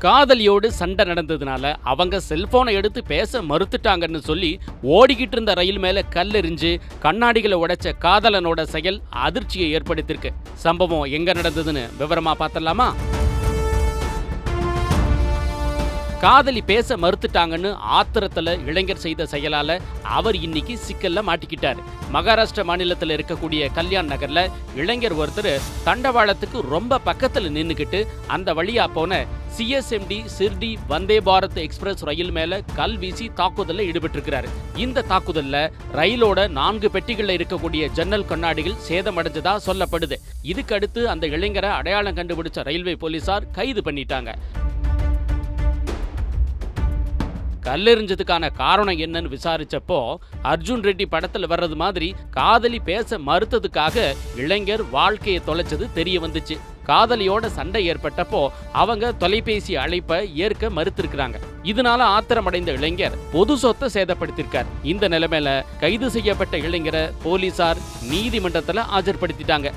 காதலியோடு சண்டை நடந்ததுனால அவங்க செல்போனை எடுத்து பேச மறுத்துட்டாங்கன்னு சொல்லி ஓடிக்கிட்டு இருந்த ரயில் மேல கல்லெறிஞ்சு கண்ணாடிகளை உடைச்ச காதலனோட செயல் அதிர்ச்சியை ஏற்படுத்தியிருக்கு. சம்பவம் எங்க நடந்ததுன்னு விவரமா பார்த்தலாமா? காதலி பேச மறுத்துட்டாங்கன்னு ஆத்திரத்துல இளைஞர் செய்த செயலால அவர் இன்னைக்கு சிக்கல்ல மாட்டிக்கிட்டார். மகாராஷ்டிரா மாநிலத்தில் இருக்கக்கூடிய கல்யாண் நகர்ல இளைஞர் ஒருத்தர் தண்டவாளத்துக்கு ரொம்ப பக்கத்துல நின்னுக்கிட்டு அந்த வழியா போன சிஎஸ்எம்டி சிர்டி வந்தே பாரத் எக்ஸ்பிரஸ் ரயில் மேல கல் வீசி தாக்குதல்ல ஈடுபட்டிருக்கிறாரு. இந்த தாக்குதல்ல ரயிலோட 4 பெட்டிகள்ல இருக்கக்கூடிய ஜன்னல் கண்ணாடிகள் சேதமடைஞ்சதா சொல்லப்படுது. இதுக்கு அடுத்து அந்த இளைஞரை அடையாளம் கண்டுபிடிச்ச ரயில்வே போலீசார் கைது பண்ணிட்டாங்க. கல்லெறிஞ்சதுக்கான காரணம் என்னன்னு விசாரிச்சப்போ அர்ஜுன் ரெட்டி படத்துல வர்றது மாதிரி காதலி பேச மறுத்ததுக்காக இளைஞர் வாழ்க்கையை தொலைச்சது தெரிய வந்துச்சு. காதலியோட சண்டை ஏற்பட்டப்போ அவங்க தொலைபேசி அழைப்பை ஏற்க மறுத்திருக்கிறாங்க. இதனால ஆத்திரமடைந்த இளைஞர் பொது சொத்தை சேதப்படுத்திருக்கார். இந்த நிலைமையில கைது செய்யப்பட்ட இளைஞரை போலீசார் நீதிமன்றத்துல ஆஜர்படுத்திட்டாங்க.